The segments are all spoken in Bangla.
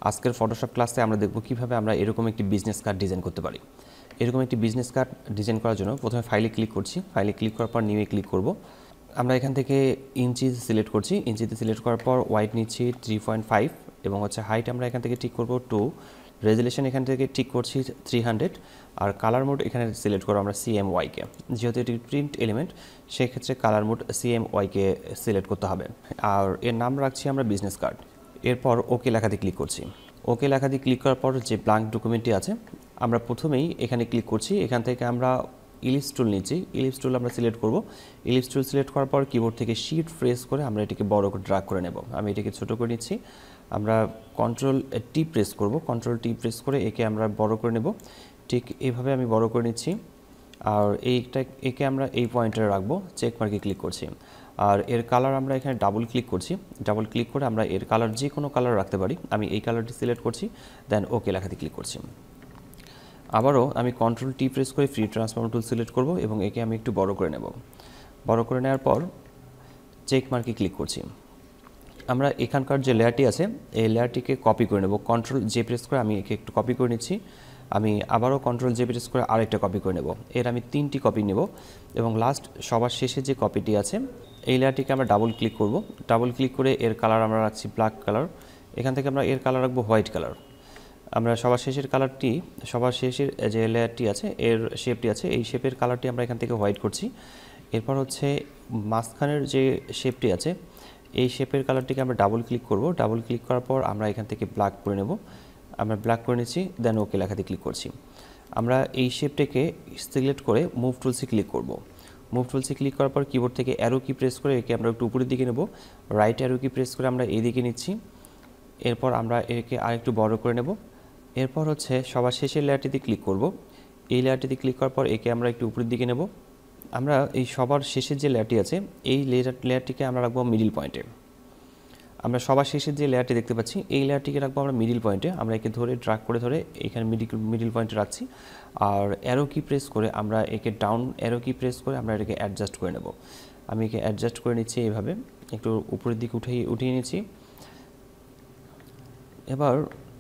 আজকের ফটোশপ ক্লাসে আমরা দেখব কিভাবে আমরা এরকম একটি বিজনেস কার্ড ডিজাইন করতে পারি। এরকম একটি বিজনেস কার্ড ডিজাইন করার জন্য প্রথমে ফাইলে ক্লিক করছি, ফাইলে ক্লিক করার পর নিউয়ে ক্লিক করব। আমরা এখান থেকে ইঞ্চি সিলেক্ট করছি, ইঞ্চিতে সিলেক্ট করার পর ওয়াইড নিচ্ছি 3.5 এবং হাইট আমরা এখান থেকে ঠিক করব 2, রেজুলেশন এখান থেকে ঠিক করছি 300 আর কালার মোড এখানে সিলেক্ট করব আমরা CMYকে, যেহেতু এটি প্রিন্ট এলিমেন্ট সেক্ষেত্রে কালার মোড CMYকে সিলেক্ট করতে হবে। আর এর নাম রাখছি আমরা বিজনেস কার্ড। এরপর ওকে লেখাতে ক্লিক করছি। ওকে লেখাতে ক্লিক করার পর যে ব্ল্যাঙ্ক ডকুমেন্টটি আছে আমরা প্রথমেই এখানে ক্লিক করছি, এখান থেকে আমরা ইলিপস টুল নিচ্ছি, ইলিপস টুল আমরা সিলেক্ট করব। ইলিপস টুল সিলেক্ট করার পর কিবোর্ড থেকে শিফট প্রেস করে আমরা এটিকে বড় করে ড্র্যাগ করে নেব। আমি এটিকে ছোট করে নিচ্ছি, আমরা কন্ট্রোল টি প্রেস করব, কন্ট্রোল টি প্রেস করে একে আমরা বড় করে নেব। ঠিক এইভাবে আমি বড় করে নিচ্ছি আর একে আমরা এই পয়েন্টে রাখবো, চেক মার্কে ক্লিক করছি। আর এর কালার আমরা এখানে ডাবল ক্লিক করছি, ডাবল ক্লিক করে আমরা এর কালার যে কোনো কালার রাখতে পারি। আমি এই কালারটি সিলেক্ট করছি, দেন ওকে লেখাতে ক্লিক করছি। আবারও আমি কন্ট্রোল টি প্রেস করে ফ্রি ট্রান্সফর্ম টুল সিলেক্ট করব এবং একে আমি একটু বড় করে নেব। বড় করে নেওয়ার পর চেক মার্কে ক্লিক করছি। আমরা এখানকার যে লেয়ারটি আছে এই লেয়ারটিকে কপি করে নেব, কন্ট্রোল জে প্রেস করে আমি একে একটু কপি করে নিচ্ছি। আমি আবারও কন্ট্রোল জে প্রেস করে আরেকটা কপি করে নেব। এর আমি 3টি কপি নেব এবং লাস্ট সবার শেষে যে কপিটি আছে এই লেয়ারটিকে আমরা ডাবল ক্লিক করব। ডাবল ক্লিক করে এর কালার আমরা রাখছি ব্ল্যাক কালার, এখান থেকে আমরা এর কালার রাখবো হোয়াইট কালার। আমরা সবার শেষের কালারটি, সবার শেষের যে লেয়ারটি আছে এর শেপটি আছে এই শেপের কালারটি আমরা এখান থেকে হোয়াইট করছি। এরপর মাঝখানের যে শেপটি আছে এই শেপের কালারটিকে আমরা ডাবল ক্লিক করব। ডাবল ক্লিক করার পর আমরা এখান থেকে ব্ল্যাক করে নেব, আমরা ব্ল্যাক করে নিচ্ছি, দেন ওকে লেখাতে ক্লিক করছি। আমরা এই শেপটাকে সিলেক্ট করে মুভ টুলসে ক্লিক করব। মুভ টুলসে ক্লিক করার পর কিবোর্ড থেকে অ্যারো কি প্রেস করে একে আমরা একটু উপরের দিকে নেব, রাইট অ্যারো কি প্রেস করে আমরা এই দিকে নিচ্ছি। এরপর আমরা একে আরেকটু বড় করে নেব। এরপর সবার শেষের লেয়ারটিতে ক্লিক করব। এই লেয়ারটিতে ক্লিক করার পর একে আমরা একটু উপরের দিকে নেব। আমরা এই সবার শেষের যে লেয়ারটি আছে এই লেয়ারটিকে আমরা রাখবো মিডিল পয়েন্টে। আমরা সবার শেষের যে লেয়ারটি দেখতে পাচ্ছি এই লেয়ারটিকে রাখবো আমরা মিডিল পয়েন্টে। আমরা একে ধরে ড্র্যাগ করে ধরে এখানে মিডিল পয়েন্টে রাখছি আর অ্যারো কি প্রেস করে আমরা একে ডাউন অ্যারো কি প্রেস করে আমরা এটাকে অ্যাডজাস্ট করে নেব। আমি একে অ্যাডজাস্ট করে নিচ্ছি, এইভাবে একটু উপরের দিকে উঠিয়ে নিচ্ছি। এবার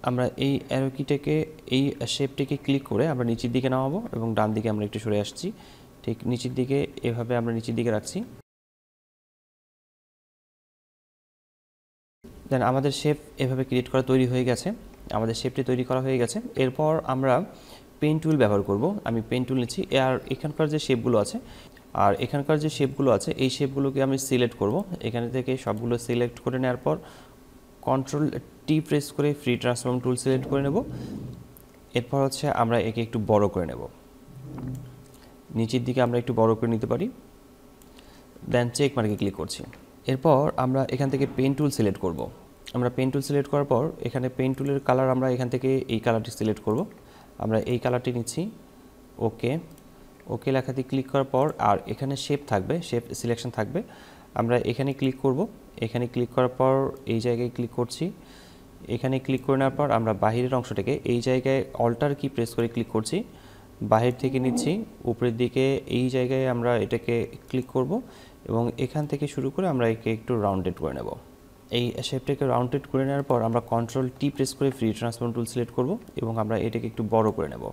আমরা এই অ্যারো কিটাকে এই শেপটিকে ক্লিক করে আমরা নিচের দিকে নামাবো এবং ডান দিকে আমরা একটু সরে আসছি, ঠিক নিচের দিকে এভাবে আমরা নিচের দিকে রাখছি। দেন আমাদের শেপ এভাবে ক্রিয়েট করা তৈরি হয়ে গেছে, আমাদের শেপটি তৈরি করা হয়ে গেছে। এরপর আমরা পেন টুল ব্যবহার করব। আমি পেন টুল নিচ্ছি আর এখানকার যে শেপগুলো আছে এই শেপগুলোকে আমি সিলেক্ট করব। এখানে থেকে সবগুলো সিলেক্ট করে নেওয়ার পর কন্ট্রোল টি প্রেস করে ফ্রি ট্রান্সফর্ম টুল সিলেক্ট করে নেব। এরপর আমরা একে একটু বড় করে নেব, নিচের দিকে আমরা একটু বড় করে নিতে পারি, দেন চেক মার্কে ক্লিক করছি। এরপর আমরা এখান থেকে পেন টুল সিলেক্ট করব। আমরা পেন টুল সিলেক্ট করার পর এখানে পেন টুলের কালার আমরা এখান থেকে এই কালারটি সিলেক্ট করব। আমরা এই কালারটি নিচ্ছি, ওকে লেখাতে ক্লিক করার পর আর এখানে শেপ থাকবে, শেপ সিলেকশন থাকবে, আমরা এখানে ক্লিক করব। এখানে ক্লিক করার পর এই জায়গায় ক্লিক করছি, এখানে ক্লিক করে নেওয়ার পর আমরা বাহিরের অংশটাকে এই জায়গায় অল্টার কি প্রেস করে ক্লিক করছি, বাহির থেকে নিচ্ছি উপরের দিকে এই জায়গায় আমরা এটাকে ক্লিক করব এবং এখান থেকে শুরু করে আমরা একে একটু রাউন্ডেড করে নেব। এই শেপটাকে রাউন্ডেড করে নেওয়ার পর আমরা কন্ট্রোল টি প্রেস করে ফ্রি ট্রান্সফর্ম টুল সিলেক্ট করব এবং আমরা এটাকে একটু বড় করে নেব।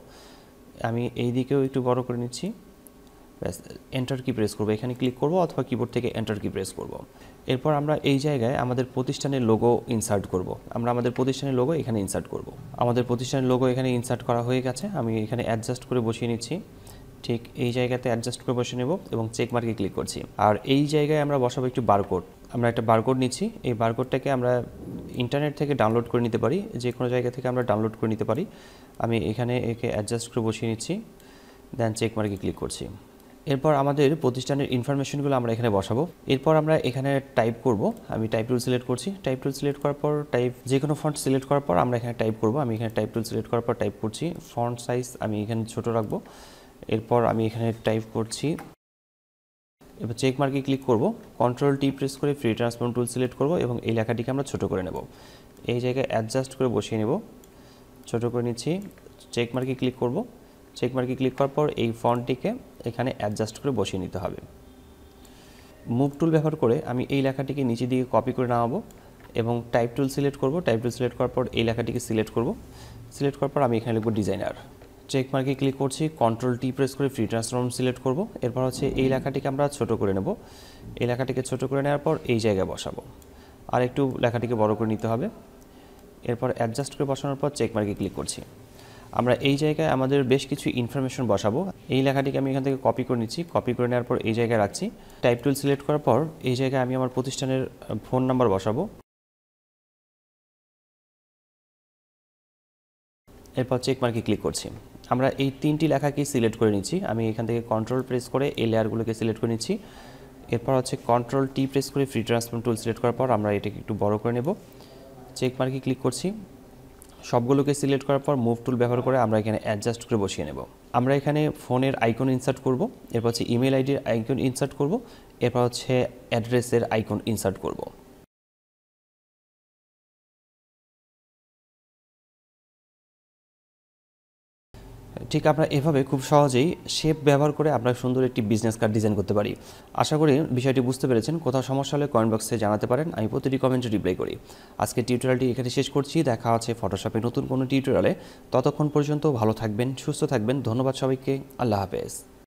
আমি এই দিকেও একটু বড় করে নিচ্ছি, ব্যাস এন্টার কি প্রেস করব, এখানে ক্লিক করব অথবা কিবোর্ড থেকে এন্টার কি প্রেস করব। এরপর আমরা এই জায়গায় আমাদের প্রতিষ্ঠানের লোগো ইনসার্ট করব। আমরা আমাদের প্রতিষ্ঠানের লোগো এখানে ইনসার্ট করব। আমাদের প্রতিষ্ঠানের লোগো এখানে ইনসার্ট করা হয়ে গেছে, আমি এখানে অ্যাডজাস্ট করে বসিয়ে নিচ্ছি, ঠিক এই জায়গাতে অ্যাডজাস্ট করে বসে নেব এবং চেক মার্কে ক্লিক করছি। আর এই জায়গায় আমরা বসাবো একটু বারকোড। আমরা একটা বারকোড নিচ্ছি, এই বারকোডটাকে আমরা ইন্টারনেট থেকে ডাউনলোড করে নিতে পারি, যে কোনো জায়গা থেকে আমরা ডাউনলোড করে নিতে পারি। আমি এখানে একে অ্যাডজাস্ট করে বসিয়ে নিচ্ছি, দেন চেক মার্কে ক্লিক করছি। এরপর আমাদের প্রতিষ্ঠানের ইনফরমেশনগুলো আমরা এখানে বসাবো। এরপর আমরা এখানে টাইপ করব। আমি টাইপ টুল সিলেক্ট করছি, টাইপ টুল সিলেক্ট করার পর যে কোনো ফন্ট সিলেক্ট করার পর আমরা এখানে টাইপ করব। আমি এখানে টাইপ টুল সিলেক্ট করার পর টাইপ করছি, ফন্ট সাইজ আমি এখানে ছোট রাখবো। এরপর আমি এখানে টাইপ করছি, এবার চেক মার্কে ক্লিক করব, কন্ট্রোল টি প্রেস করে ফ্রি ট্রান্সফর্ম টুল সিলেক্ট করব এবং এই লেখাটিকে আমরা ছোট করে নেব। এই জায়গায় অ্যাডজাস্ট করে বসিয়ে নেব, ছোট করে নিচ্ছি, চেক মার্কে ক্লিক করব। চেক মার্কে ক্লিক করার পর এই ফন্টটিকে এখানে অ্যাডজাস্ট করে বসিয়ে নিতে হবে। মুভ টুল ব্যবহার করে আমি এই লেখাটিকে নিচের দিকে কপি করে নামাবো এবং টাইপ টুল সিলেক্ট করব। টাইপ টুল সিলেক্ট করার পর এই লেখাটিকে সিলেক্ট করব। সিলেক্ট করার পর আমি এখানে লিখব ডিজাইনার। চেক মার্কে ক্লিক করছি, কন্ট্রোল টি প্রেস করে ফ্রি ট্রান্সফর্ম সিলেক্ট করব। এরপর হচ্ছে এই লেখাটিকে আমরা ছোট করে নেব। এই লেখাটিকে ছোট করে নেওয়ার পর এই জায়গায় বসাবো। আর একটু লেখাটিকে বড় করে নিতে হবে। এরপর অ্যাডজাস্ট করে বসানোর পর চেক মার্কে ক্লিক করছি। আমরা এই জায়গায় আমাদের বেশ কিছু ইনফরমেশন বসাবো। এই লেখাটিকে আমি এখান থেকে কপি করে নিচ্ছি। কপি করে নেওয়ার পর এই জায়গায় রাখছি। টাইপ টুল সিলেক্ট করার পর এই জায়গায় আমি আমার প্রতিষ্ঠানের ফোন নাম্বার বসাবো। এরপর চেক মার্কে ক্লিক করছি। আমরা এই 3টি লেখাকে সিলেক্ট করে নিচ্ছি। আমি এখান থেকে কন্ট্রোল প্রেস করে এই লেয়ারগুলোকে সিলেক্ট করে নিচ্ছি। এরপর হচ্ছে কন্ট্রোল টি প্রেস করে ফ্রি ট্রান্সফর্ম টুল সিলেক্ট করার পর আমরা এটাকে একটু বড় করে নেব। চেক মার্কে ক্লিক করছি। সবগুলোকে সিলেক্ট করার পর মুভ টুল ব্যবহার করে আমরা এখানে অ্যাডজাস্ট করে বসিয়ে নেব। আমরা এখানে ফোনের আইকন ইনসার্ট করব। এরপর হচ্ছে ইমেল আইডির আইকন ইনসার্ট করব। এরপর হচ্ছে অ্যাড্রেসের আইকন ইনসার্ট করব। ঠিক আমরা এভাবে খুব সহজেই শেপ ব্যবহার করে আমরা সুন্দর একটি বিজনেস কার্ড ডিজাইন করতে পারি। আশা করি বিষয়টি বুঝতে পেরেছেন। কোথাও সমস্যা হলে কমেন্ট বক্সে জানাতে পারেন, আমি প্রতিটি কমেন্টে রিপ্লাই করি। আজকে টিউটোরিয়ালটি এখানে শেষ করছি। দেখা হচ্ছে ফটোশপে নতুন কোনো টিউটোরিয়ালে। ততক্ষণ পর্যন্ত ভালো থাকবেন, সুস্থ থাকবেন। ধন্যবাদ সবাইকে। আল্লাহ হাফেজ।